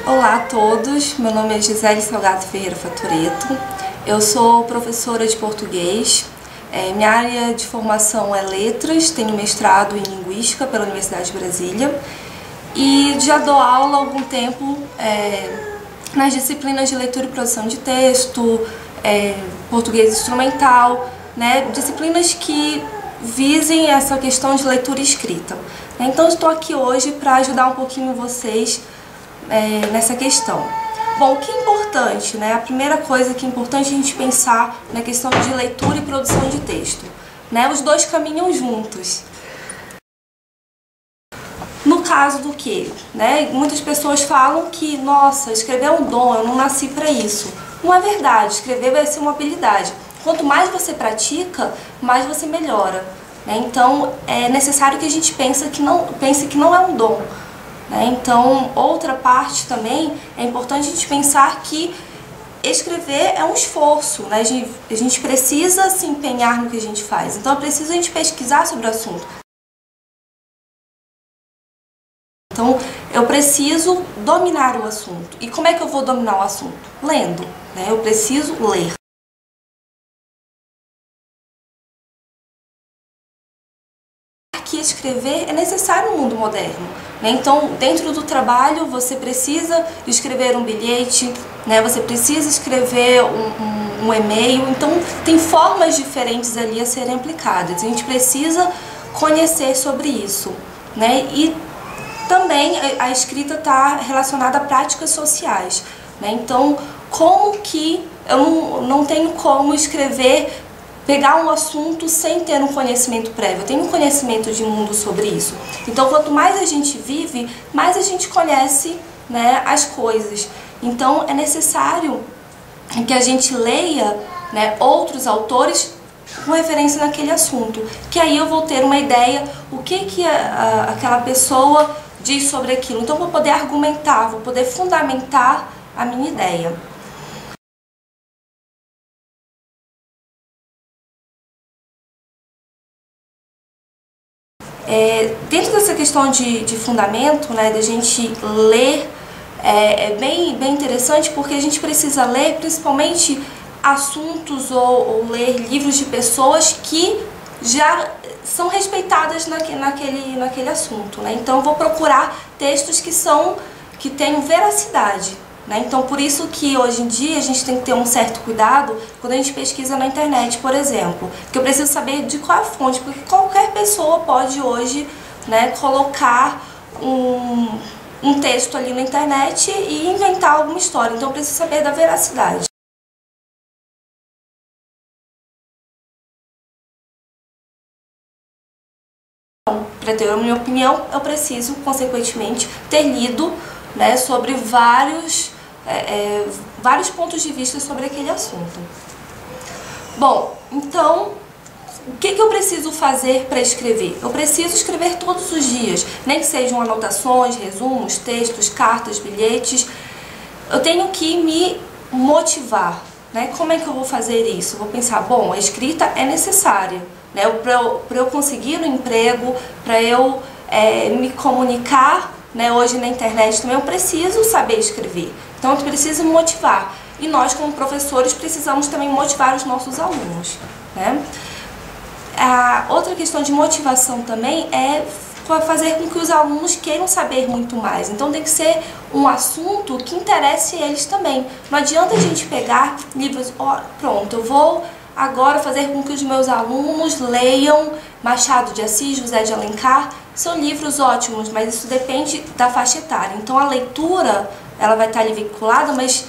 Olá a todos, meu nome é Gisele Salgado Ferreira Fatoreto, eu sou professora de português, minha área de formação é letras, tenho mestrado em linguística pela Universidade de Brasília e já dou aula há algum tempo nas disciplinas de leitura e produção de texto, português instrumental, né, disciplinas que visem essa questão de leitura e escrita. Então estou aqui hoje para ajudar um pouquinho vocês nessa questão. Bom, o que é importante, né? A primeira coisa que é importante a gente pensar na questão de leitura e produção de texto, né? Os dois caminham juntos. No caso do que, né? Muitas pessoas falam que, nossa, escrever é um dom, eu não nasci para isso. Não é verdade, escrever vai ser uma habilidade. Quanto mais você pratica, mais você melhora, né? Então é necessário que a gente pense que não é um dom. Então, outra parte também é importante a gente pensar que escrever é um esforço, né? A gente precisa se empenhar no que a gente faz, então é preciso a gente pesquisar sobre o assunto. Então, eu preciso dominar o assunto. E como é que eu vou dominar o assunto? Lendo, né? Eu preciso ler. Que escrever é necessário no mundo moderno, né? Então, dentro do trabalho, você precisa escrever um bilhete, né? Você precisa escrever um e-mail. Então, tem formas diferentes ali a serem aplicadas. A gente precisa conhecer sobre isso, né? E também a escrita está relacionada a práticas sociais, né? Então, como que eu não tenho como escrever, pegar um assunto sem ter um conhecimento prévio? Eu tenho um conhecimento de mundo sobre isso. Então, quanto mais a gente vive, mais a gente conhece, né, as coisas. Então, é necessário que a gente leia, né, outros autores com referência naquele assunto, que aí eu vou ter uma ideia o que aquela pessoa diz sobre aquilo. Então, vou poder argumentar, vou poder fundamentar a minha ideia. Dentro dessa questão de fundamento, né, da gente ler, é bem interessante, porque a gente precisa ler principalmente assuntos ou ler livros de pessoas que já são respeitadas naquele assunto, né? Então eu vou procurar textos que tenham veracidade, né? Então por isso que hoje em dia a gente tem que ter um certo cuidado quando a gente pesquisa na internet, por exemplo, que eu preciso saber de qual é a fonte, porque qualquer pessoa pode hoje, né, colocar um texto ali na internet e inventar alguma história. Então eu preciso saber da veracidade. Para ter a minha opinião, eu preciso, consequentemente, ter lido, né, sobre vários pontos de vista sobre aquele assunto. Bom, então, o que eu preciso fazer para escrever? Eu preciso escrever todos os dias, nem que sejam anotações, resumos, textos, cartas, bilhetes. Eu tenho que me motivar, né? Como é que eu vou fazer isso? Eu vou pensar, bom, a escrita é necessária, né? Para eu conseguir um emprego, para eu me comunicar, né? Hoje na internet também eu preciso saber escrever. Então eu preciso me motivar. E nós, como professores, precisamos também motivar os nossos alunos, né? A outra questão de motivação também é fazer com que os alunos queiram saber muito mais. Então tem que ser um assunto que interesse eles também. Não adianta a gente pegar livros, pronto, eu vou agora fazer com que os meus alunos leiam Machado de Assis, José de Alencar. São livros ótimos, mas isso depende da faixa etária. Então a leitura, ela vai estar ali vinculada, mas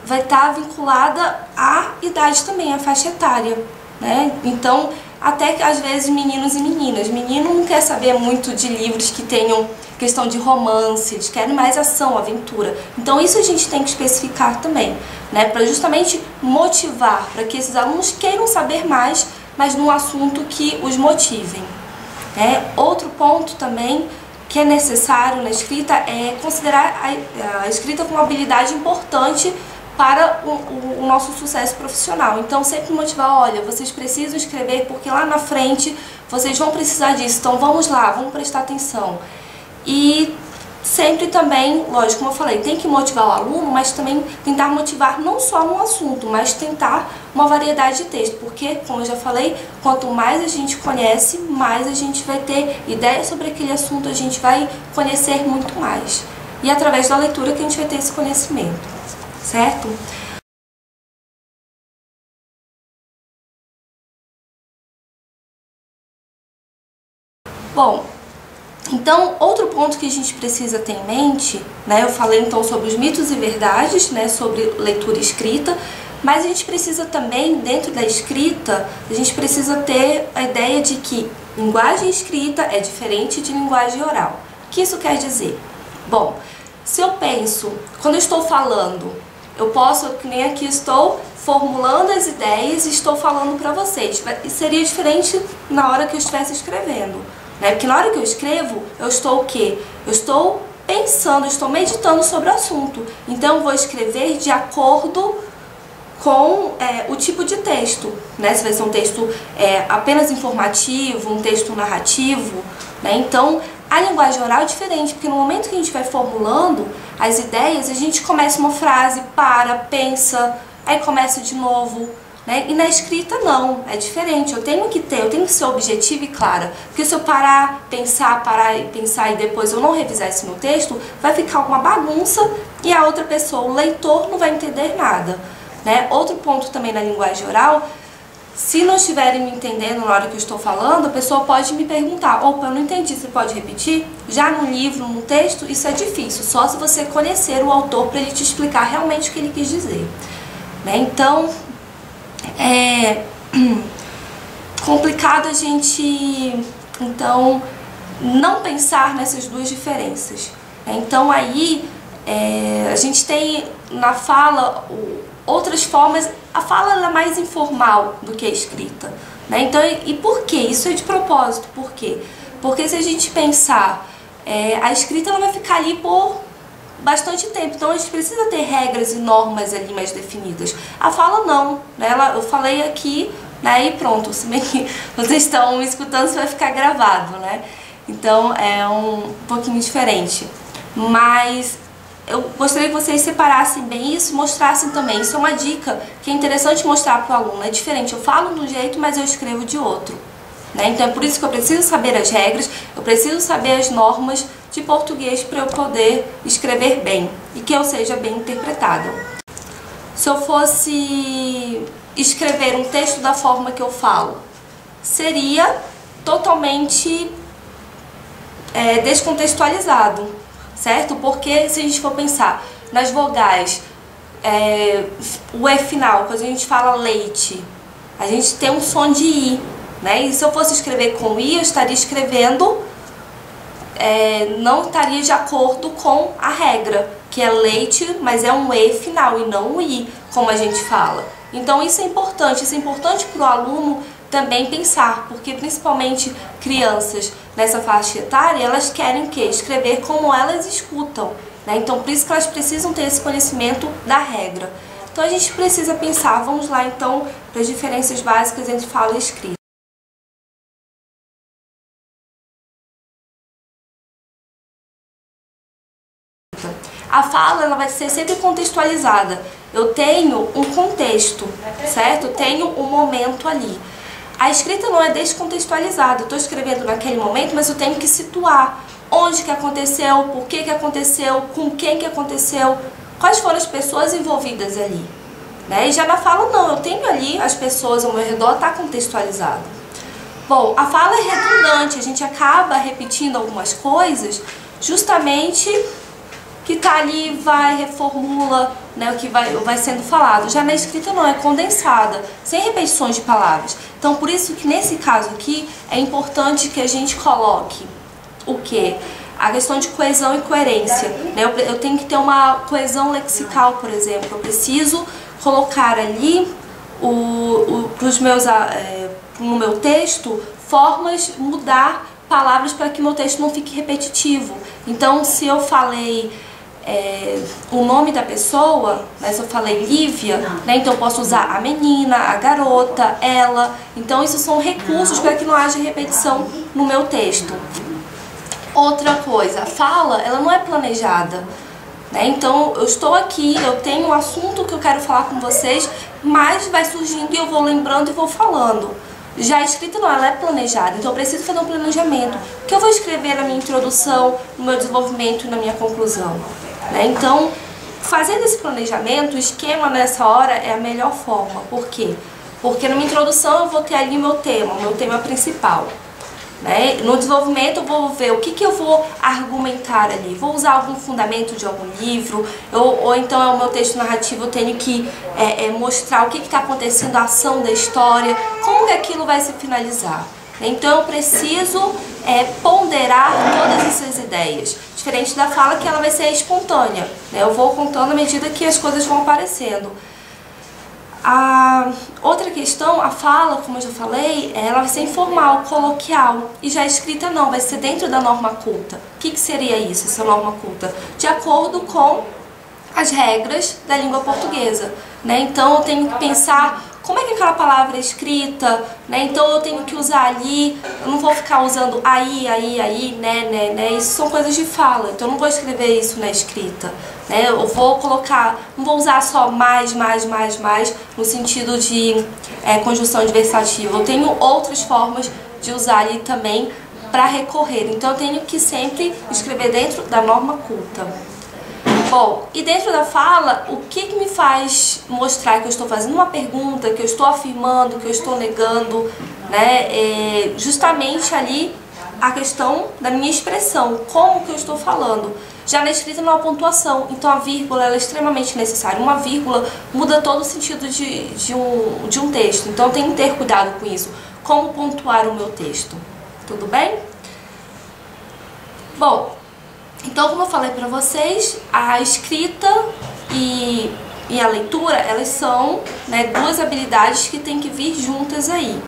vai estar vinculada à idade também, à faixa etária, né? Então, até que às vezes meninos e meninas. Menino não quer saber muito de livros que tenham questão de romance, eles querem mais ação, aventura. Então isso a gente tem que especificar também, né? Para justamente motivar, para que esses alunos queiram saber mais, mas num assunto que os motivem, né? Outro ponto também que é necessário na escrita é considerar a escrita como uma habilidade importante para o nosso sucesso profissional. Então sempre motivar, olha, vocês precisam escrever porque lá na frente vocês vão precisar disso, então vamos lá, vamos prestar atenção. E sempre também, lógico, como eu falei, tem que motivar o aluno, mas também tentar motivar não só um assunto, mas tentar uma variedade de texto, porque, como eu já falei, quanto mais a gente conhece, mais a gente vai ter ideia sobre aquele assunto, a gente vai conhecer muito mais. E é através da leitura que a gente vai ter esse conhecimento, certo? Bom, então, outro ponto que a gente precisa ter em mente, né, eu falei então sobre os mitos e verdades, né, sobre leitura escrita, mas a gente precisa também, dentro da escrita, a gente precisa ter a ideia de que linguagem escrita é diferente de linguagem oral. O que isso quer dizer? Bom, se eu penso, quando eu estou falando, eu posso, que nem aqui estou formulando as ideias e estou falando para vocês, seria diferente na hora que eu estivesse escrevendo. Porque na hora que eu escrevo, eu estou o quê? Eu estou pensando, eu estou meditando sobre o assunto. Então, eu vou escrever de acordo com o tipo de texto, né? Se vai ser um texto apenas informativo, um texto narrativo, né? Então, a linguagem oral é diferente, porque no momento que a gente vai formulando as ideias, a gente começa uma frase, para, pensa, aí começa de novo. Né? E na escrita não, é diferente, eu tenho que ser objetiva e clara, porque se eu parar e pensar e depois eu não revisar esse meu texto, vai ficar uma bagunça e a outra pessoa, o leitor, não vai entender nada. Né? Outro ponto também na linguagem oral, se não estiverem me entendendo na hora que eu estou falando, a pessoa pode me perguntar, opa, eu não entendi, você pode repetir? Já no livro, no texto, isso é difícil, só se você conhecer o autor para ele te explicar realmente o que ele quis dizer. Né? Então, é complicado a gente, então, não pensar nessas duas diferenças. Então, aí, a gente tem na fala outras formas, a fala é mais informal do que a escrita. Né? Então, e por quê? Isso é de propósito, por quê? Porque se a gente pensar, a escrita ela vai ficar ali por bastante tempo, então a gente precisa ter regras e normas ali mais definidas. A fala não, né? Eu falei aqui, né? E pronto, se bem que vocês estão me escutando, isso vai ficar gravado, né? Então é um pouquinho diferente. Mas eu gostaria que vocês separassem bem isso e mostrassem também. Isso é uma dica que é interessante mostrar para o aluno. É diferente, eu falo de um jeito, mas eu escrevo de outro. Né? Então é por isso que eu preciso saber as regras, eu preciso saber as normas de português para eu poder escrever bem e que eu seja bem interpretada. Se eu fosse escrever um texto da forma que eu falo, seria totalmente descontextualizado, certo? Porque se a gente for pensar nas vogais, o E final, quando a gente fala leite, a gente tem um som de I, né? E se eu fosse escrever com I, eu estaria escrevendo, não estaria de acordo com a regra, que é leite, mas é um E final e não um I, como a gente fala. Então isso é importante para o aluno também pensar, porque principalmente crianças nessa faixa etária, elas querem o quê? Escrever como elas escutam, né? Então por isso que elas precisam ter esse conhecimento da regra. Então a gente precisa pensar, vamos lá então para as diferenças básicas entre fala e escrita. A fala ela vai ser sempre contextualizada. Eu tenho um contexto, certo? Eu tenho um momento ali. A escrita não é descontextualizada. Eu estou escrevendo naquele momento, mas eu tenho que situar onde que aconteceu, por que que aconteceu, com quem que aconteceu, quais foram as pessoas envolvidas ali. Né? E já na fala não, eu tenho ali as pessoas ao meu redor, está contextualizado. Bom, a fala é redundante, a gente acaba repetindo algumas coisas justamente que tá ali, reformula, né, o que vai sendo falado. Já na escrita não, é condensada, sem repetições de palavras. Então, por isso que nesse caso aqui, é importante que a gente coloque o quê? A questão de coesão e coerência. Né? Eu tenho que ter uma coesão lexical, por exemplo. Eu preciso colocar ali, no meu texto, mudar palavras para que o meu texto não fique repetitivo. Então, se eu falei o nome da pessoa, né, se eu falei Lívia, né, então eu posso usar a menina, a garota, ela. Então, isso são recursos para que não haja repetição no meu texto. Outra coisa, a fala, ela não é planejada, né? Então, eu estou aqui, eu tenho um assunto que eu quero falar com vocês, mas vai surgindo e eu vou lembrando e vou falando. Já a escrita não, ela é planejada, então eu preciso fazer um planejamento. O que eu vou escrever na minha introdução, no meu desenvolvimento e na minha conclusão, né? Então, fazendo esse planejamento, o esquema nessa hora é a melhor forma. Por quê? Porque na minha introdução eu vou ter ali o meu tema principal. Né? No desenvolvimento eu vou ver o que eu vou argumentar ali. Vou usar algum fundamento de algum livro, ou então é o meu texto narrativo, eu tenho que mostrar o que está acontecendo, a ação da história, como que aquilo vai se finalizar. Então eu preciso ponderar todas essas ideias. Diferente da fala, que ela vai ser espontânea, né? Eu vou contando à medida que as coisas vão aparecendo. A outra questão, a fala, como eu já falei, ela vai ser informal, coloquial. E já a escrita não, vai ser dentro da norma culta. O que seria isso, essa norma culta? De acordo com as regras da língua portuguesa, né? Então eu tenho que pensar como é que aquela palavra é escrita, né? Então eu tenho que usar ali, eu não vou ficar usando aí, né? Isso são coisas de fala, então eu não vou escrever isso na escrita, né? Eu vou colocar, não vou usar só mais, no sentido de conjunção adversativa. Eu tenho outras formas de usar ali também para recorrer, então eu tenho que sempre escrever dentro da norma culta. Bom, e dentro da fala, o que me faz mostrar que eu estou fazendo uma pergunta, que eu estou afirmando, que eu estou negando, né? Justamente ali a questão da minha expressão, como que eu estou falando. Já na escrita não há pontuação, então a vírgula ela é extremamente necessária. Uma vírgula muda todo o sentido de um texto, então eu tenho que ter cuidado com isso. Como pontuar o meu texto, tudo bem? Bom, então, como eu falei para vocês, a escrita e a leitura, elas são, né, duas habilidades que têm que vir juntas aí.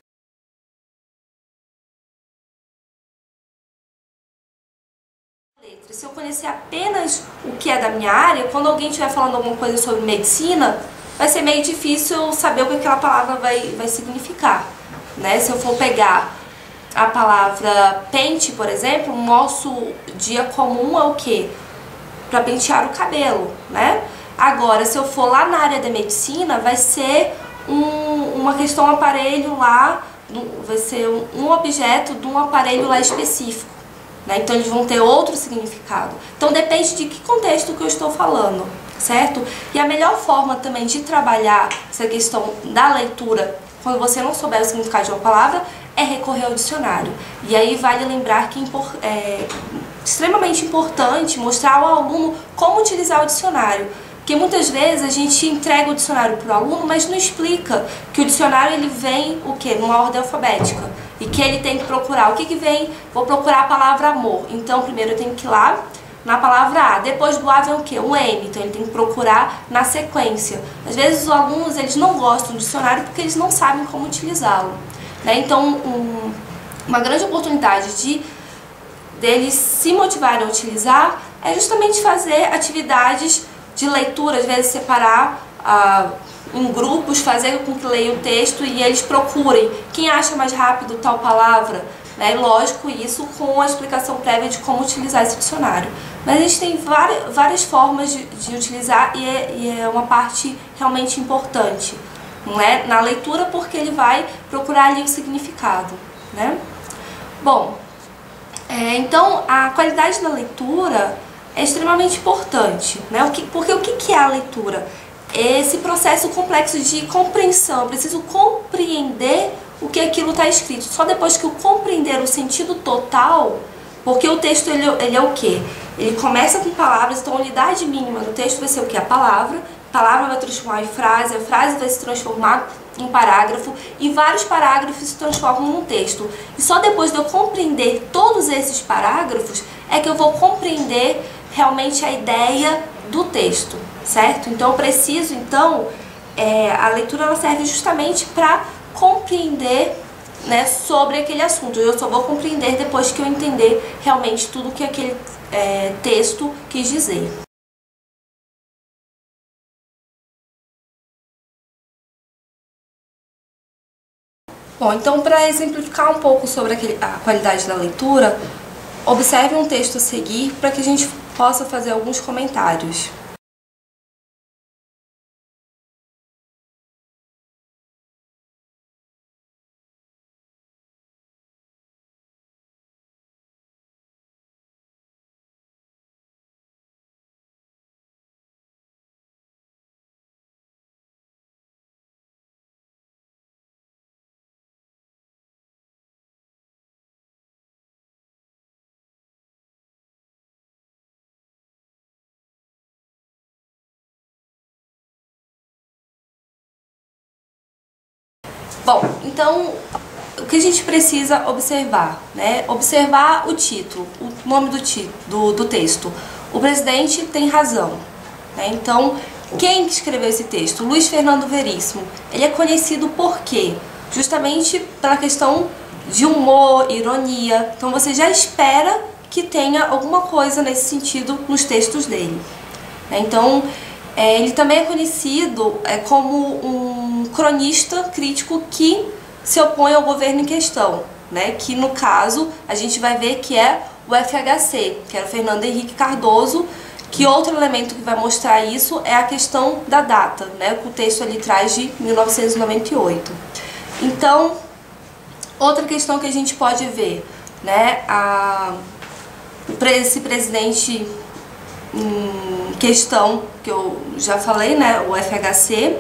Se eu conhecer apenas o que é da minha área, quando alguém estiver falando alguma coisa sobre medicina, vai ser meio difícil saber o que aquela palavra vai significar, né? Se eu for pegar a palavra pente, por exemplo, o nosso dia comum é o quê? Para pentear o cabelo, né? Agora, se eu for lá na área da medicina, vai ser uma questão, um aparelho lá, vai ser um objeto de um aparelho lá específico, né? Então eles vão ter outro significado. Então depende de que contexto que eu estou falando, certo? E a melhor forma também de trabalhar essa questão da leitura, quando você não souber o significado de uma palavra, é recorrer ao dicionário. E aí vale lembrar que é extremamente importante mostrar ao aluno como utilizar o dicionário. Porque muitas vezes a gente entrega o dicionário para o aluno, mas não explica que o dicionário ele vem o quê? Numa ordem alfabética. E que ele tem que procurar. O que vem? Vou procurar a palavra amor. Então primeiro eu tenho que ir lá na palavra A. Depois do A vem o quê? Um M. Então ele tem que procurar na sequência. Às vezes os alunos eles não gostam do dicionário porque eles não sabem como utilizá-lo. Né? Então, uma grande oportunidade deles se motivarem a utilizar é justamente fazer atividades de leitura, às vezes separar em grupos, fazer com que leiam o texto e eles procurem quem acha mais rápido tal palavra, né? Lógico, isso com a explicação prévia de como utilizar esse dicionário. Mas a gente tem várias formas de utilizar e é uma parte realmente importante. Não é? Na leitura, porque ele vai procurar ali o significado, né? Bom, então a qualidade da leitura é extremamente importante, né? Porque o que é a leitura? É esse processo complexo de compreensão. Eu preciso compreender o que aquilo está escrito. Só depois que eu compreender o sentido total, porque o texto ele é o quê? Ele começa com palavras, então a unidade mínima do texto vai ser o quê? A palavra vai transformar em frase, a frase vai se transformar em parágrafo e vários parágrafos se transformam num texto. E só depois de eu compreender todos esses parágrafos é que eu vou compreender realmente a ideia do texto, certo? Então eu preciso, a leitura ela serve justamente para compreender, né, sobre aquele assunto. Eu só vou compreender depois que eu entender realmente tudo que aquele texto quis dizer. Bom, então para exemplificar um pouco sobre a qualidade da leitura, observe um texto a seguir para que a gente possa fazer alguns comentários. Bom, então, o que a gente precisa observar, né? Observar o título, o nome do texto. O presidente tem razão, né? Então, quem escreveu esse texto? Luiz Fernando Veríssimo. Ele é conhecido por quê? Justamente pela questão de humor, ironia. Então, você já espera que tenha alguma coisa nesse sentido nos textos dele, né? Então, ele também é conhecido como um cronista crítico que se opõe ao governo em questão, né? Que no caso a gente vai ver que é o FHC, que era o Fernando Henrique Cardoso, que outro elemento que vai mostrar isso é a questão da data, né? O texto ali traz de 1998. Então, outra questão que a gente pode ver, né? Esse presidente questão que eu já falei, né, o FHC,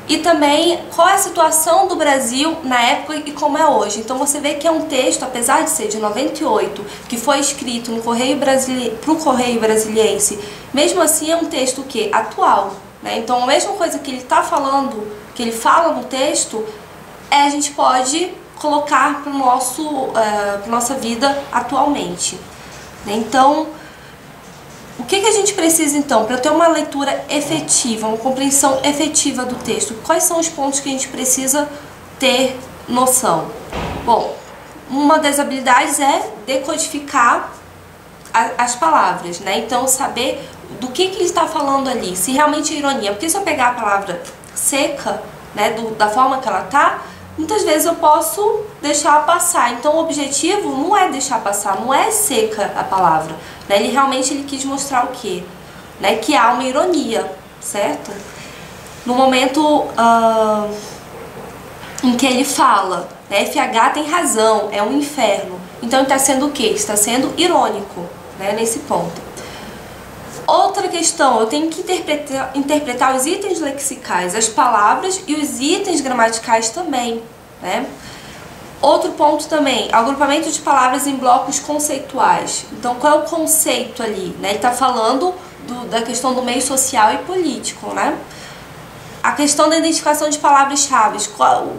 e também qual é a situação do Brasil na época e como é hoje. Então você vê que é um texto, apesar de ser de 98, que foi escrito no pro Correio Brasiliense, mesmo assim é um texto que atual, né? Então a mesma coisa que ele está falando, que ele fala no texto, a gente pode colocar para nossa vida atualmente, né? Então, o que a gente precisa então para ter uma leitura efetiva, uma compreensão efetiva do texto? Quais são os pontos que a gente precisa ter noção? Bom, uma das habilidades é decodificar as palavras, né? Então, saber do que ele está falando ali, se realmente é ironia. Porque se eu pegar a palavra seca, né, da forma que ela está, muitas vezes eu posso deixar passar. Então o objetivo não é deixar passar, não é seca a palavra, né? Ele realmente quis mostrar o quê? Né? Que há uma ironia, certo? No momento em que ele fala, né, FH tem razão, é um inferno. Então ele está sendo o quê? Está sendo irônico, né, nesse ponto. Outra questão, eu tenho que interpretar os itens lexicais, as palavras e os itens gramaticais também, né? Outro ponto também, agrupamento de palavras em blocos conceituais. Então, qual é o conceito ali, né? Ele está falando da questão do meio social e político, né? A questão da identificação de palavras-chave,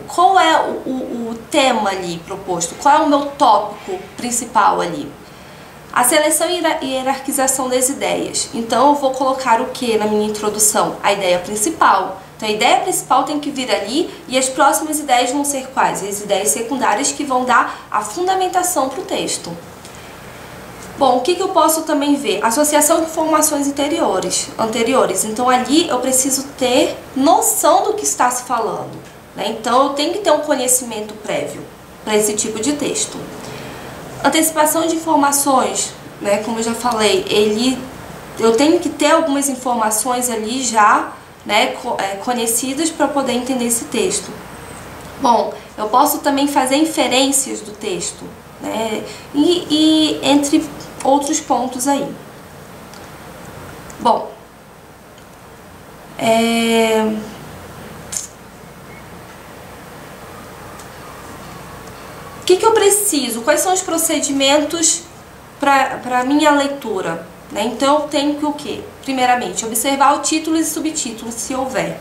qual é o tema ali proposto? Qual é o meu tópico principal ali? A seleção e hierarquização das ideias. Então eu vou colocar o que na minha introdução? A ideia principal. Então a ideia principal tem que vir ali e as próximas ideias vão ser quais? As ideias secundárias que vão dar a fundamentação para o texto. Bom, o que eu posso também ver? Associação de informações anteriores. Então ali eu preciso ter noção do que está se falando, né? Então eu tenho que ter um conhecimento prévio para esse tipo de texto. Antecipação de informações, né, como eu já falei, eu tenho que ter algumas informações ali já, né, conhecidas para poder entender esse texto. Bom, eu posso também fazer inferências do texto, né, e entre outros pontos aí. Bom, o que eu preciso? Quais são os procedimentos para a minha leitura, né? Então eu tenho que o quê? Primeiramente, observar o título e subtítulo, se houver.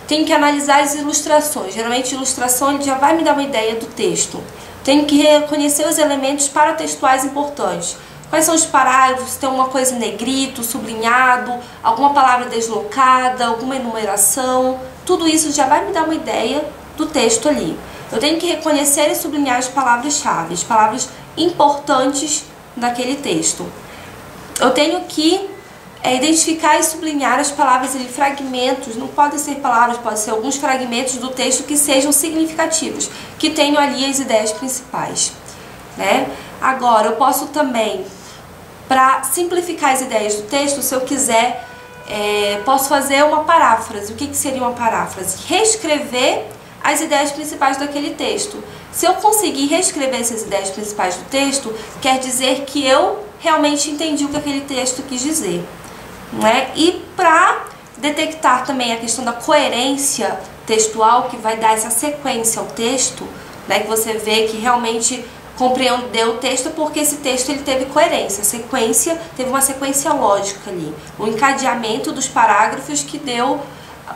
Tenho que analisar as ilustrações. Geralmente a ilustração já vai me dar uma ideia do texto. Tenho que reconhecer os elementos paratextuais importantes. Quais são os parágrafos? Tem uma coisa em negrito, sublinhado, alguma palavra deslocada, alguma enumeração. Tudo isso já vai me dar uma ideia do texto ali. Eu tenho que reconhecer e sublinhar as palavras-chave, as palavras importantes daquele texto. Eu tenho que identificar e sublinhar as palavras ali, fragmentos, não podem ser palavras, podem ser alguns fragmentos do texto que sejam significativos, que tenham ali as ideias principais, né? Agora, eu posso também Para simplificar as ideias do texto, se eu quiser, posso fazer uma paráfrase. O que seria uma paráfrase? Reescrever as ideias principais daquele texto. Se eu conseguir reescrever essas ideias principais do texto, quer dizer que eu realmente entendi o que aquele texto quis dizer, né? E para detectar também a questão da coerência textual, que vai dar essa sequência ao texto, né? Que você vê que realmente compreendeu o texto porque esse texto ele teve coerência, sequência, teve uma sequência lógica ali, um encadeamento dos parágrafos que deu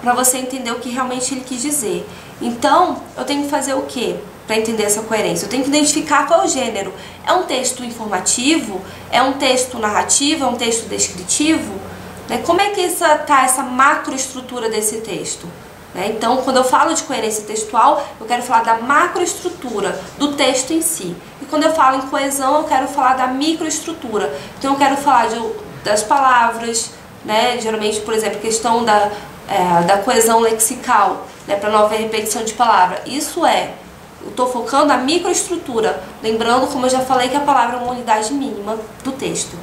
para você entender o que realmente ele quis dizer. Então, eu tenho que fazer o quê para entender essa coerência? Eu tenho que identificar qual é o gênero. É um texto informativo? É um texto narrativo? É um texto descritivo? Né? Como é que está essa macroestrutura desse texto? Né? Então, quando eu falo de coerência textual, eu quero falar da macroestrutura do texto em si. E quando eu falo em coesão, eu quero falar da microestrutura. Então, eu quero falar das palavras, né? Geralmente, por exemplo, a questão da coesão lexical, né? Para não haver repetição de palavra. Isso eu estou focando a microestrutura. Lembrando, como eu já falei, que a palavra é uma unidade mínima do texto.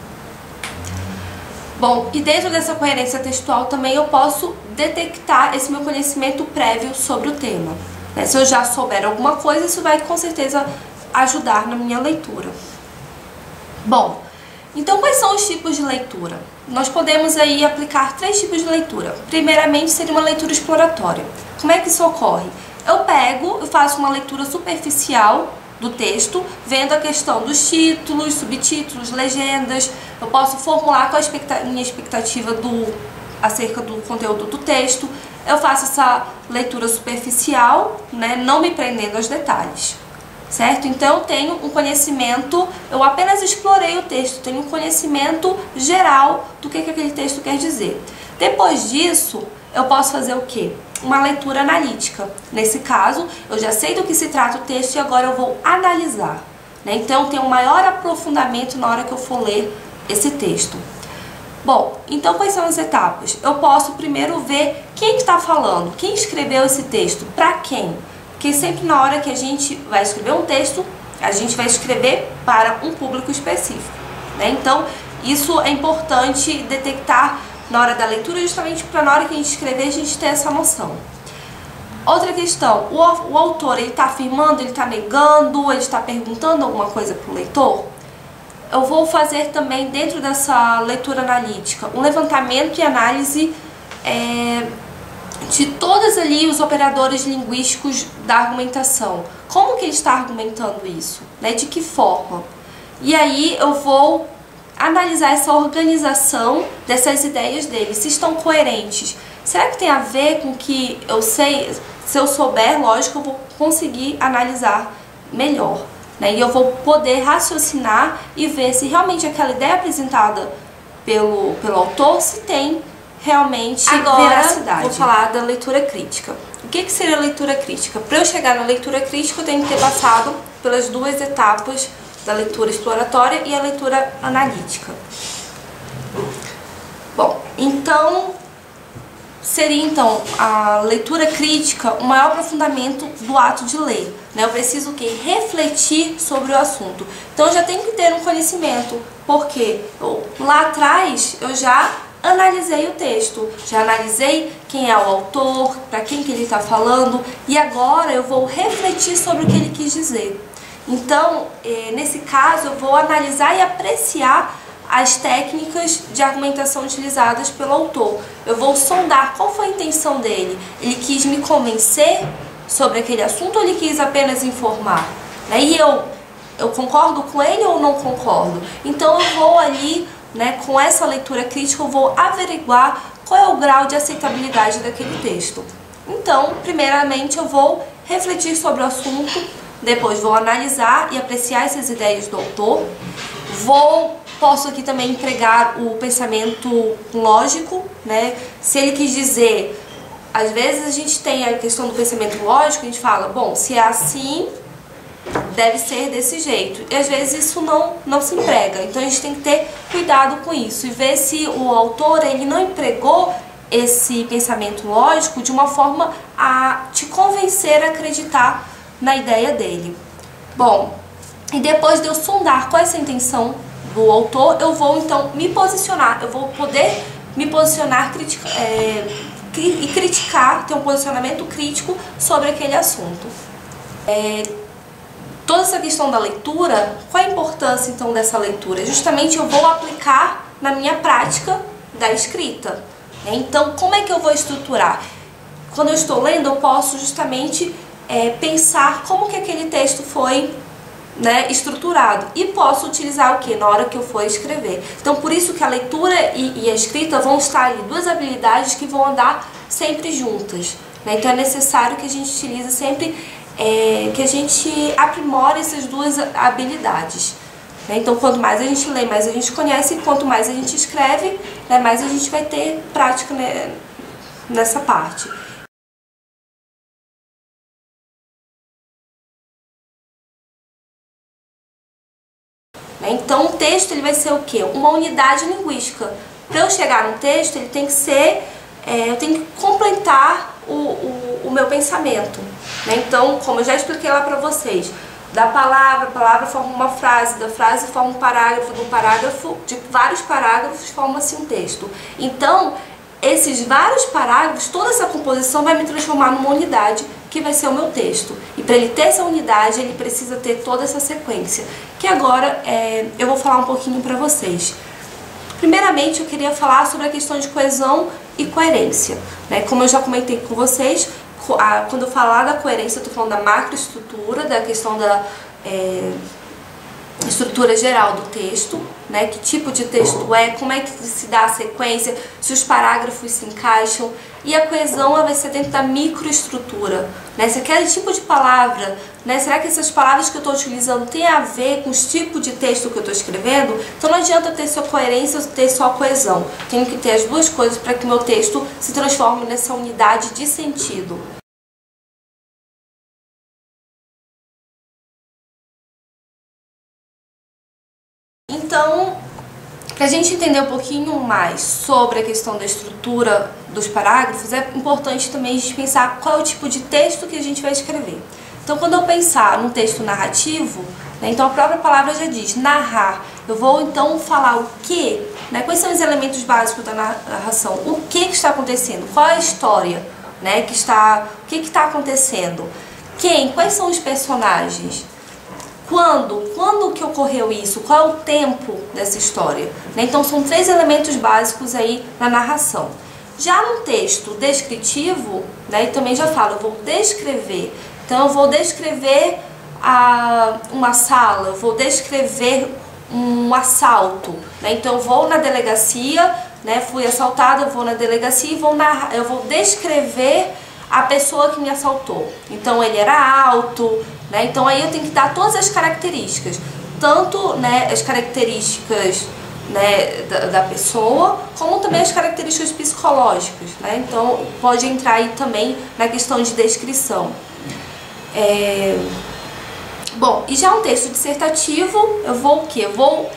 Bom, e dentro dessa coerência textual também eu posso detectar esse meu conhecimento prévio sobre o tema. Né? Se eu já souber alguma coisa, isso vai com certeza ajudar na minha leitura. Bom, então quais são os tipos de leitura? Nós podemos aí aplicar 3 tipos de leitura. Primeiramente seria uma leitura exploratória. Como é que isso ocorre? Eu faço uma leitura superficial do texto, vendo a questão dos títulos, subtítulos, legendas. Eu posso formular qual a minha expectativa acerca do conteúdo do texto. Eu faço essa leitura superficial, né, não me prendendo aos detalhes, certo? Então eu tenho um conhecimento, eu apenas explorei o texto, tenho um conhecimento geral do que aquele texto quer dizer. Depois disso, eu posso fazer o quê? Uma leitura analítica. Nesse caso, eu já sei do que se trata o texto e agora eu vou analisar, né? Então, eu tenho um maior aprofundamento na hora que eu for ler esse texto. Bom, então quais são as etapas? Eu posso primeiro ver quem está falando, quem escreveu esse texto, para quem? Porque sempre na hora que a gente vai escrever um texto, a gente vai escrever para um público específico, né? Então, isso é importante detectar na hora da leitura, justamente para na hora que a gente escrever, a gente ter essa noção. Outra questão, o autor, ele está afirmando, ele está negando, ele está perguntando alguma coisa para o leitor? Eu vou fazer também, dentro dessa leitura analítica, um levantamento e análise de todos ali os operadores linguísticos da argumentação. Como que ele está argumentando isso? Né? De que forma? E aí eu vou analisar essa organização dessas ideias dele, se estão coerentes. Será que tem a ver com o que eu sei? Se eu souber, lógico, eu vou conseguir analisar melhor, né? E eu vou poder raciocinar e ver se realmente aquela ideia apresentada pelo autor, se tem realmente veracidade. Agora, vou falar da leitura crítica. O que seria a leitura crítica? Para eu chegar na leitura crítica, eu tenho que ter passado pelas 2 etapas da leitura exploratória e a leitura analítica. Bom, então seria a leitura crítica o maior aprofundamento do ato de ler, né? Eu preciso refletir sobre o assunto. Então eu já tenho que ter um conhecimento, porque lá atrás eu já analisei o texto, já analisei quem é o autor, para quem que ele está falando, e agora eu vou refletir sobre o que ele quis dizer. Então, nesse caso, eu vou analisar e apreciar as técnicas de argumentação utilizadas pelo autor. Eu vou sondar qual foi a intenção dele. Ele quis me convencer sobre aquele assunto ou ele quis apenas informar? E eu concordo com ele ou não concordo? Então, eu vou ali, né, com essa leitura crítica, eu vou averiguar qual é o grau de aceitabilidade daquele texto. Então, primeiramente, eu vou refletir sobre o assunto. Depois vou analisar e apreciar essas ideias do autor. Posso aqui também empregar o pensamento lógico, né? Se ele quis dizer, às vezes a gente tem a questão do pensamento lógico, a gente fala, bom, se é assim, deve ser desse jeito. E às vezes isso não se emprega. Então a gente tem que ter cuidado com isso e ver se o autor ele não empregou esse pensamento lógico de uma forma a te convencer a acreditar na ideia dele. Bom, e depois de eu sondar qual é essa intenção do autor, eu vou então me posicionar, eu vou poder me posicionar e criticar, ter um posicionamento crítico sobre aquele assunto. Toda essa questão da leitura, qual a importância então dessa leitura? Justamente eu vou aplicar na minha prática da escrita. Então, como é que eu vou estruturar? Quando eu estou lendo, eu posso justamente pensar como que aquele texto foi, né, estruturado, e posso utilizar o que na hora que eu for escrever. Então, por isso que a leitura e a escrita vão estar ali, duas habilidades que vão andar sempre juntas, né? Então é necessário que a gente utilize sempre, que a gente aprimore essas duas habilidades, né? Então, quanto mais a gente lê, mais a gente conhece, e quanto mais a gente escreve, né, mais a gente vai ter prática, né, nessa parte. Então, o texto ele vai ser o quê? Uma unidade linguística. Para eu chegar no texto, ele tem que ser, eu tenho que completar o meu pensamento, né? Então, como eu já expliquei lá para vocês, da palavra, a palavra forma uma frase, da frase forma um parágrafo, do parágrafo, de vários parágrafos forma-se um texto. Então, esses vários parágrafos, toda essa composição vai me transformar numa unidade que vai ser o meu texto. E para ele ter essa unidade, ele precisa ter toda essa sequência, que agora eu vou falar um pouquinho para vocês. Primeiramente, eu queria falar sobre a questão de coesão e coerência, né? Como eu já comentei com vocês, quando eu falar da coerência, eu estou falando da macroestrutura, da questão da estrutura geral do texto, né? Que tipo de texto é, como é que se dá a sequência, se os parágrafos se encaixam. E a coesão vai ser dentro da microestrutura, né? Se aquele tipo de palavra, né? Será que essas palavras que eu estou utilizando têm a ver com os tipos de texto que eu estou escrevendo? Então não adianta ter só coerência ou ter só coesão. Tenho que ter as duas coisas para que o meu texto se transforme nessa unidade de sentido. Então, para a gente entender um pouquinho mais sobre a questão da estrutura dos parágrafos, é importante também a gente pensar qual é o tipo de texto que a gente vai escrever. Então, quando eu pensar num texto narrativo, né, então a própria palavra já diz narrar. Eu vou então falar o que, né, quais são os elementos básicos da narração, o que está acontecendo, qual é a história, né, o que está acontecendo, quais são os personagens. Quando que ocorreu isso? Qual é o tempo dessa história? Então são três elementos básicos aí na narração. Já no texto descritivo, né, também já falo, eu vou descrever. Então eu vou descrever uma sala, eu vou descrever um assalto, né? Então eu vou na delegacia, né, fui assaltada, eu vou na delegacia e eu vou descrever a pessoa que me assaltou. Então ele era alto, né? Então aí eu tenho que dar todas as características, tanto, né, as características, né, da pessoa, como também as características psicológicas, né? Então pode entrar aí também na questão de descrição. Bom, e já um texto dissertativo, eu vou o quê? Eu vou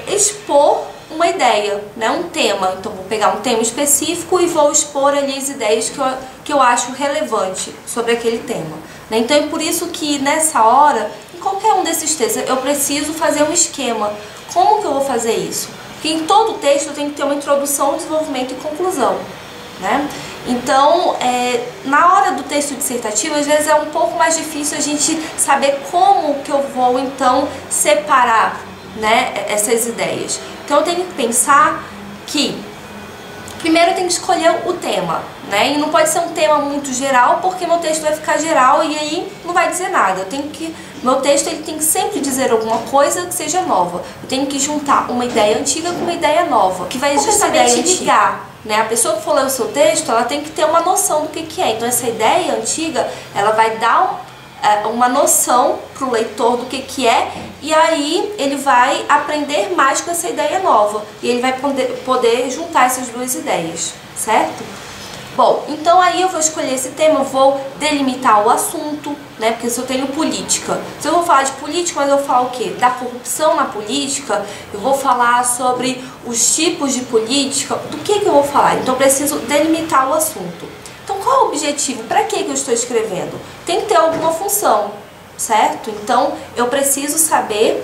expor uma ideia, né, um tema. Então vou pegar um tema específico e vou expor ali as ideias que eu acho relevante sobre aquele tema, né? Então é por isso que nessa hora, em qualquer um desses textos, eu preciso fazer um esquema. Como que eu vou fazer isso? Porque em todo texto tem que ter uma introdução, desenvolvimento e conclusão, né? Então, na hora do texto dissertativo, às vezes é um pouco mais difícil a gente saber como que eu vou então separar, né, essas ideias. Então eu tenho que pensar que primeiro eu tenho que escolher o tema, né? E não pode ser um tema muito geral, porque meu texto vai ficar geral e aí não vai dizer nada. Meu texto ele tem que sempre dizer alguma coisa que seja nova. Eu tenho que juntar uma ideia antiga com uma ideia nova, que vai justamente ligar, né? A pessoa que for ler o seu texto, ela tem que ter uma noção do que é. Então essa ideia antiga, ela vai dar uma noção para o leitor do que é, e aí ele vai aprender mais com essa ideia nova, e ele vai poder juntar essas duas ideias, certo? Bom, então aí eu vou escolher esse tema, eu vou delimitar o assunto, né? Porque se eu tenho política, se eu vou falar de política, mas eu vou falar o quê? Da corrupção na política, eu vou falar sobre os tipos de política, do que eu vou falar? Então eu preciso delimitar o assunto. Então qual é o objetivo? Para que eu estou escrevendo? Tem que ter alguma função, certo? Então eu preciso saber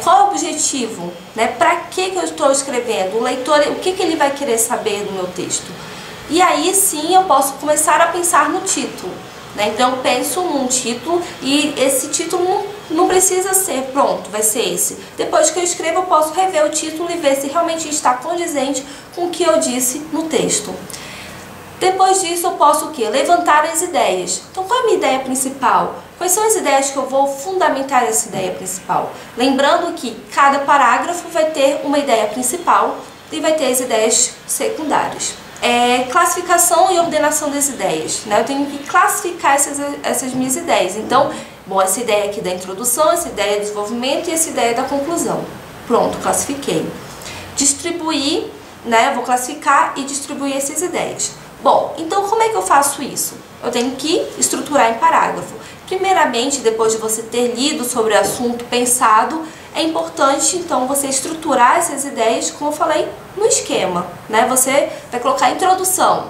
qual é o objetivo, né? Para que eu estou escrevendo? O leitor, o que ele vai querer saber do meu texto? E aí sim eu posso começar a pensar no título, né? Então eu penso num título e esse título não precisa ser pronto, vai ser esse. Depois que eu escrevo eu posso rever o título e ver se realmente está condizente com o que eu disse no texto. Depois disso eu posso o quê? Levantar as ideias. Então qual é a minha ideia principal? Quais são as ideias que eu vou fundamentar essa ideia principal? Lembrando que cada parágrafo vai ter uma ideia principal e vai ter as ideias secundárias. Classificação e ordenação das ideias, né? Eu tenho que classificar essas minhas ideias. Então, bom, essa ideia aqui da introdução, essa ideia do desenvolvimento e essa ideia da conclusão. Pronto, classifiquei. Distribuir, né? Eu vou classificar e distribuir essas ideias. Bom, então como é que eu faço isso? Eu tenho que estruturar em parágrafo. Primeiramente, depois de você ter lido sobre o assunto, pensado, é importante então você estruturar essas ideias, como eu falei, no esquema, né? Você vai colocar a introdução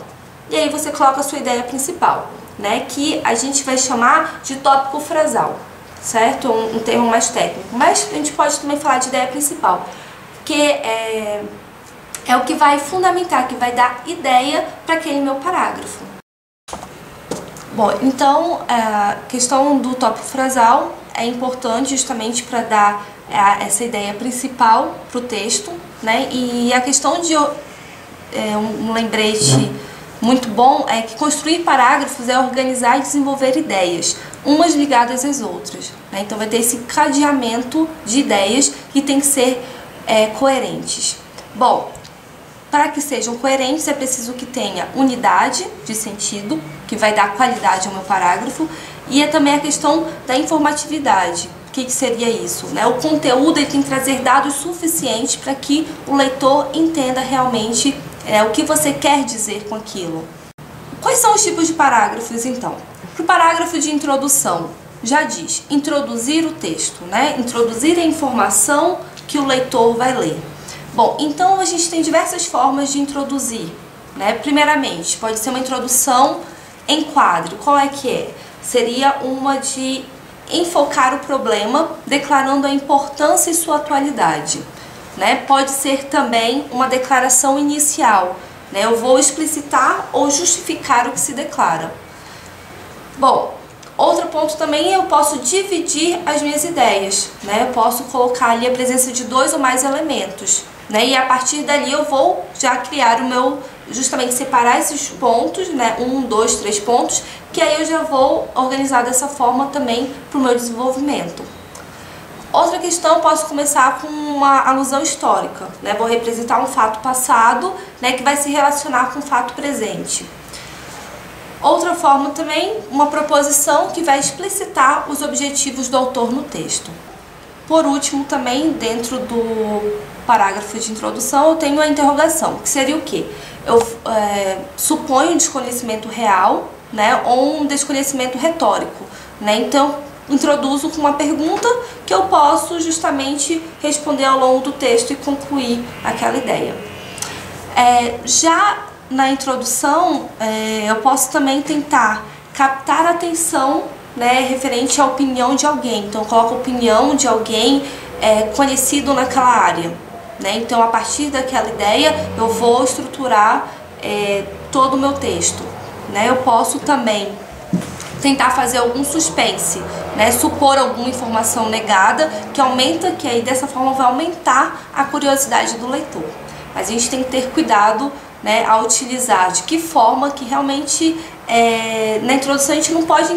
e aí você coloca a sua ideia principal, né? Que a gente vai chamar de tópico frasal, certo? Um termo mais técnico, mas a gente pode também falar de ideia principal, que é o que vai fundamentar, que vai dar ideia para aquele meu parágrafo. Bom, então a questão do tópico frasal é importante justamente para dar essa ideia principal para o texto, né? E a questão de um lembrete muito bom é que construir parágrafos é organizar e desenvolver ideias, umas ligadas às outras, né? Então vai ter esse cadeamento de ideias que tem que ser coerentes. Bom, para que sejam coerentes é preciso que tenha unidade de sentido, que vai dar qualidade ao meu parágrafo, e também a questão da informatividade. O que seria isso, né? O conteúdo ele tem que trazer dados suficientes para que o leitor entenda realmente o que você quer dizer com aquilo. Quais são os tipos de parágrafos, então? Para o parágrafo de introdução, já diz, introduzir o texto, né? Introduzir a informação que o leitor vai ler. Bom, então a gente tem diversas formas de introduzir, né? Primeiramente, pode ser uma introdução em quadro. Qual é que é? Seria uma de enfocar o problema, declarando a importância e sua atualidade, né? Pode ser também uma declaração inicial, né? Eu vou explicitar ou justificar o que se declara. Bom, outro ponto também eu posso dividir as minhas ideias, né? Eu posso colocar ali a presença de 2 ou mais elementos, né? E a partir dali eu vou já criar o meu, justamente separar esses pontos, né? 1, 2, 3 pontos, que aí eu já vou organizar dessa forma também para o meu desenvolvimento. Outra questão, posso começar com uma alusão histórica, né? Vou representar um fato passado, né? Que vai se relacionar com o fato presente. Outra forma também, uma proposição que vai explicitar os objetivos do autor no texto. Por último também, dentro do parágrafo de introdução, eu tenho a interrogação, que seria o quê? Eu suponho um desconhecimento real, né, ou um desconhecimento retórico, né? Então, introduzo com uma pergunta que eu posso justamente responder ao longo do texto e concluir aquela ideia. Já na introdução, eu posso também tentar captar a atenção, né, referente à opinião de alguém. Então, eu coloco a opinião de alguém conhecido naquela área, né? Então, a partir daquela ideia, eu vou estruturar todo o meu texto, né? Eu posso também tentar fazer algum suspense, né? Supor alguma informação negada que aí dessa forma vai aumentar a curiosidade do leitor. Mas a gente tem que ter cuidado, né, a utilizar de que forma que realmente na introdução a gente não pode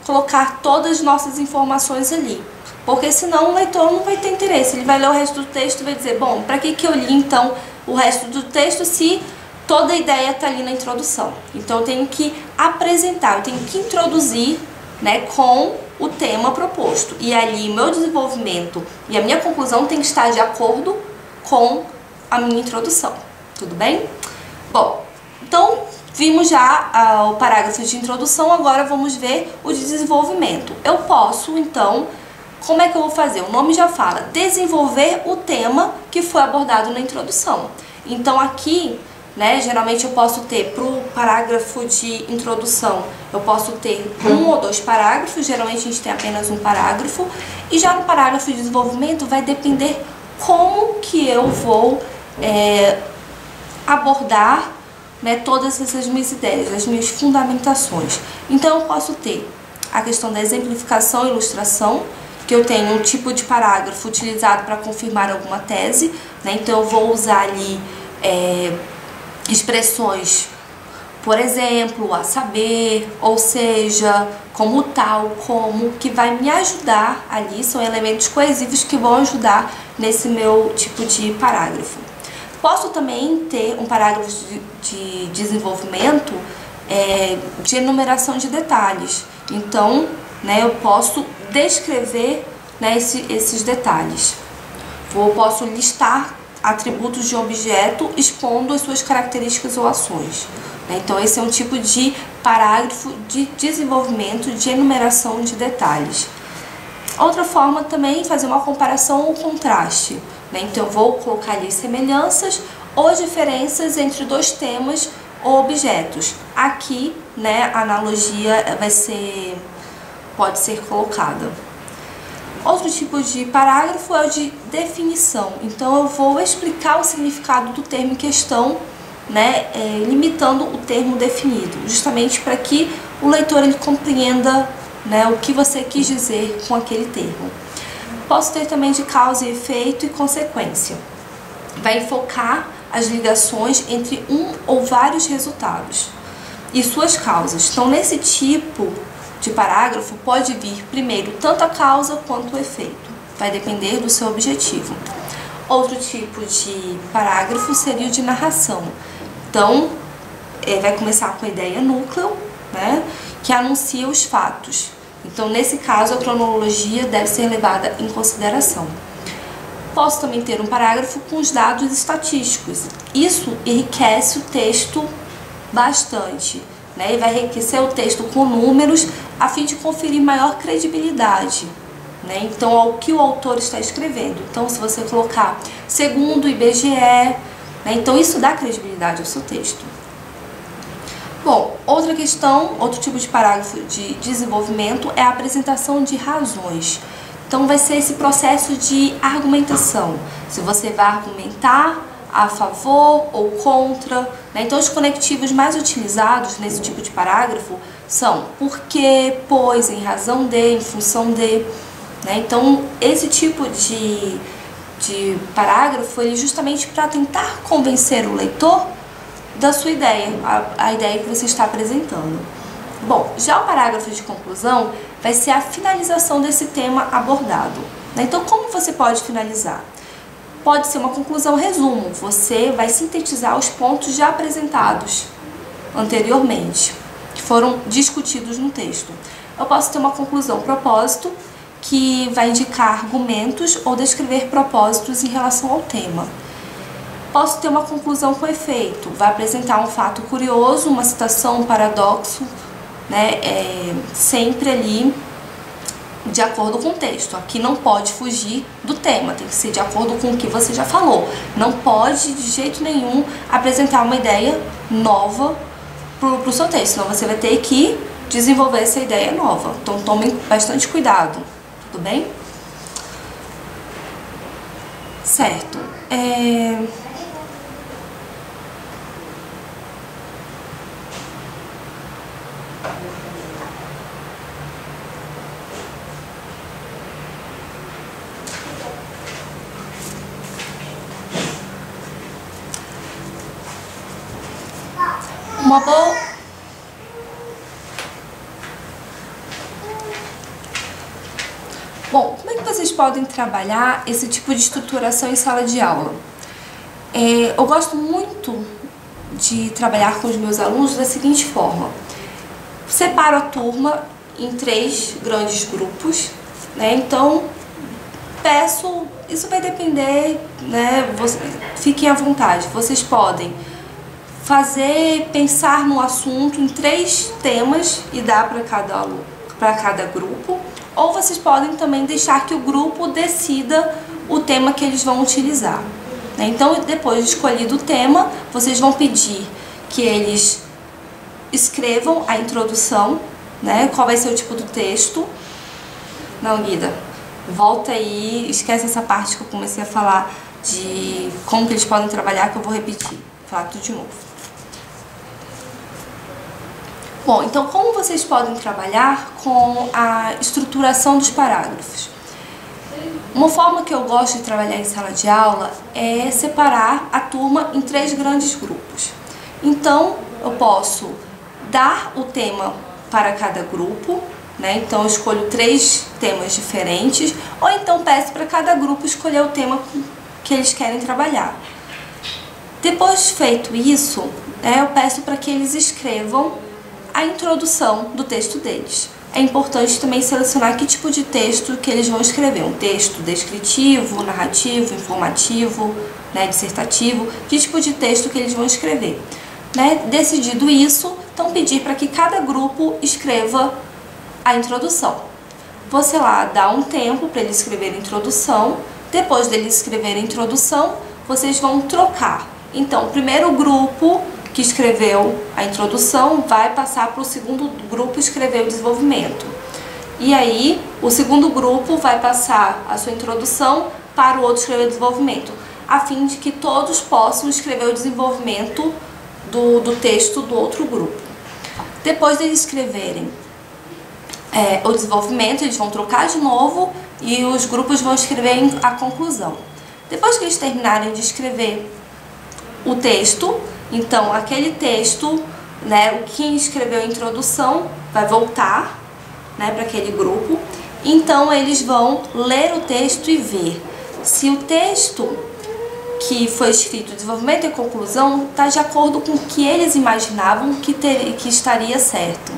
colocar todas as nossas informações ali, porque senão o leitor não vai ter interesse, ele vai ler o resto do texto e vai dizer, bom, para que eu li então o resto do texto se toda a ideia está ali na introdução? Então eu tenho que apresentar, eu tenho que introduzir, né, com o tema proposto, e ali o meu desenvolvimento e a minha conclusão tem que estar de acordo com a minha introdução, tudo bem? Bom, então vimos já o parágrafo de introdução, agora vamos ver o de desenvolvimento. Eu posso, então, como é que eu vou fazer? O nome já fala, desenvolver o tema que foi abordado na introdução. Então aqui né? Geralmente eu posso ter, para o parágrafo de introdução, eu posso ter 1 ou 2 parágrafos, geralmente a gente tem apenas um parágrafo, e já no parágrafo de desenvolvimento vai depender como que eu vou abordar, né, todas essas minhas ideias, as minhas fundamentações. Então eu posso ter a questão da exemplificação e ilustração, que eu tenho um tipo de parágrafo utilizado para confirmar alguma tese, né? Então eu vou usar ali expressões, por exemplo, a saber, ou seja, como tal, como, que vai me ajudar ali, são elementos coesivos que vão ajudar nesse meu tipo de parágrafo. Posso também ter um parágrafo de desenvolvimento de enumeração de detalhes. Então, né, eu posso descrever, né, esses detalhes. Posso listar atributos de um objeto expondo as suas características ou ações. Então, esse é um tipo de parágrafo de desenvolvimento, de enumeração de detalhes. Outra forma também é fazer uma comparação ou contraste. Então, eu vou colocar ali semelhanças ou diferenças entre 2 temas ou objetos. Aqui, né, a analogia pode ser colocada. Outro tipo de parágrafo é o de definição. Então, eu vou explicar o significado do termo em questão, né, limitando o termo definido, justamente para que o leitor ele compreenda, né, o que você quis dizer com aquele termo. Posso ter também de causa e efeito e consequência. Vai focar as ligações entre um ou vários resultados e suas causas. Então, nesse tipo de parágrafo pode vir primeiro tanto a causa quanto o efeito. Vai depender do seu objetivo. Outro tipo de parágrafo seria o de narração. Então, vai começar com a ideia núcleo, né, que anuncia os fatos. Então, nesse caso, a cronologia deve ser levada em consideração. Posso também ter um parágrafo com os dados estatísticos. Isso enriquece o texto bastante, né? E vai enriquecer o texto com números a fim de conferir maior credibilidade, né? Então, ao que o autor está escrevendo. Então, se você colocar segundo o IBGE, né? Então isso dá credibilidade ao seu texto. Bom, outra questão, outro tipo de parágrafo de desenvolvimento é a apresentação de razões. Então vai ser esse processo de argumentação. Se você vai argumentar a favor ou contra, né? Então os conectivos mais utilizados nesse tipo de parágrafo são porque, pois, em razão de, em função de, né? Então esse tipo de parágrafo ele justamente para tentar convencer o leitor da sua ideia, a ideia que você está apresentando. Bom, já o parágrafo de conclusão vai ser a finalização desse tema abordado, né? Então, como você pode finalizar? Pode ser uma conclusão resumo, você vai sintetizar os pontos já apresentados anteriormente, que foram discutidos no texto. Eu posso ter uma conclusão propósito, que vai indicar argumentos ou descrever propósitos em relação ao tema. Posso ter uma conclusão com efeito, vai apresentar um fato curioso, uma citação, um paradoxo, né, sempre ali de acordo com o texto. Aqui não pode fugir do tema, tem que ser de acordo com o que você já falou. Não pode de jeito nenhum apresentar uma ideia nova para o seu texto, senão você vai ter que desenvolver essa ideia nova. Então tomem bastante cuidado, tudo bem? Certo. Uma boa... Bom, como é que vocês podem trabalhar esse tipo de estruturação em sala de aula? Eu gosto muito de trabalhar com os meus alunos da seguinte forma. Separo a turma em 3 grandes grupos, né? Então, peço... Isso vai depender, né? Fiquem à vontade. Vocês podem pensar no assunto em 3 temas e dar para cada grupo, ou vocês podem também deixar que o grupo decida o tema que eles vão utilizar. né? Então, depois de escolhido o tema, vocês vão pedir que eles escrevam a introdução, né? Qual vai ser o tipo do texto. Não, Guida, volta aí, esquece essa parte que eu comecei a falar de como que eles podem trabalhar, que eu vou repetir, vou falar tudo de novo. Bom, então como vocês podem trabalhar com a estruturação dos parágrafos? Uma forma que eu gosto de trabalhar em sala de aula é separar a turma em 3 grandes grupos. Então, eu posso dar o tema para cada grupo, né? Então, eu escolho 3 temas diferentes, ou então peço para cada grupo escolher o tema que eles querem trabalhar. Depois de feito isso, né, eu peço para que eles escrevam a introdução do texto deles. É importante também selecionar que tipo de texto que eles vão escrever. Um texto descritivo, narrativo, informativo, né, dissertativo, que tipo de texto que eles vão escrever. Né? Decidido isso, então pedir para que cada grupo escreva a introdução. Você lá dá um tempo para eles escreverem a introdução. Depois deles escreverem a introdução, vocês vão trocar. Então, o primeiro grupo que escreveu a introdução vai passar para o segundo grupo escrever o desenvolvimento. E aí, o segundo grupo vai passar a sua introdução para o outro escrever o desenvolvimento, a fim de que todos possam escrever o desenvolvimento do texto do outro grupo. Depois de eles escreverem o desenvolvimento, eles vão trocar de novo e os grupos vão escrever a conclusão. Depois que eles terminarem de escrever o texto, então aquele texto, né, quem escreveu a introdução vai voltar, né, para aquele grupo. Então eles vão ler o texto e ver se o texto que foi escrito, o desenvolvimento e conclusão, está de acordo com o que eles imaginavam que estaria certo.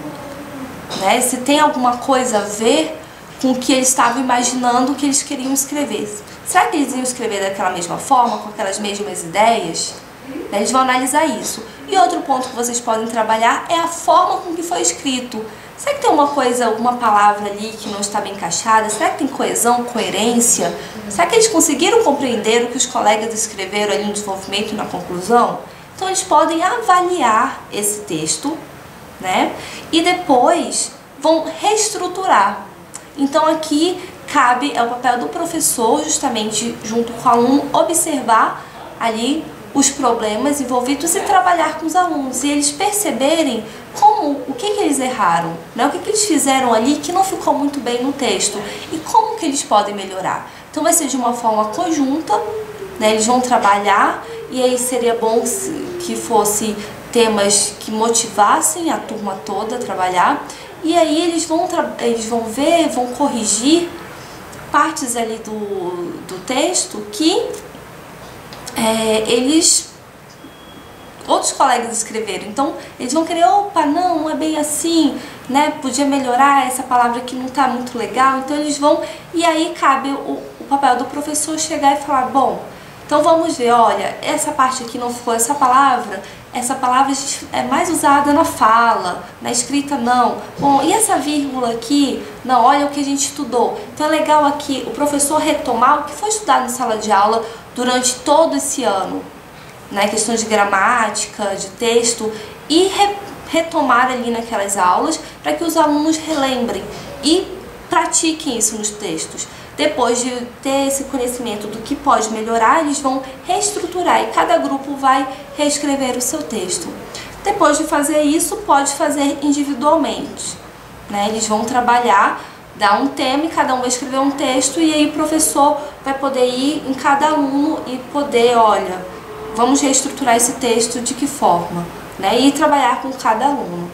Né? Se tem alguma coisa a ver com o que eles estavam imaginando que eles queriam escrever. Será que eles iam escrever daquela mesma forma, com aquelas mesmas ideias? Eles vão analisar isso. E outro ponto que vocês podem trabalhar é a forma com que foi escrito. Será que tem uma coisa, uma palavra ali que não está bem encaixada? Será que tem coesão, coerência? Será que eles conseguiram compreender o que os colegas escreveram ali no desenvolvimento e na conclusão? Então eles podem avaliar esse texto, né? E depois vão reestruturar. Então aqui cabe, é o papel do professor, justamente junto com o aluno, observar ali os problemas envolvidos e trabalhar com os alunos e eles perceberem o que eles erraram, né? O que eles fizeram ali que não ficou muito bem no texto e como que eles podem melhorar. Então vai ser de uma forma conjunta, né? Eles vão trabalhar e aí seria bom que fosse temas que motivassem a turma toda a trabalhar e aí eles vão ver, vão corrigir partes ali do texto que outros colegas escreveram. Então eles vão querer, opa, não é bem assim, né? Podia melhorar essa palavra que não está muito legal. Então eles vão, e aí cabe o papel do professor chegar e falar, bom, então vamos ver, olha, essa parte aqui não ficou, essa palavra é mais usada na fala, na escrita não. Bom, e essa vírgula aqui? Não, olha o que a gente estudou. Então é legal aqui o professor retomar o que foi estudado na sala de aula durante todo esse ano, né? Questões de gramática, de texto, e retomar ali naquelas aulas para que os alunos relembrem e pratiquem isso nos textos. Depois de ter esse conhecimento do que pode melhorar, eles vão reestruturar e cada grupo vai reescrever o seu texto. Depois de fazer isso, pode fazer individualmente, né? Eles vão trabalhar, dar um tema e cada um vai escrever um texto e aí o professor vai poder ir em cada aluno e poder, olha, vamos reestruturar esse texto de que forma, né? E trabalhar com cada aluno.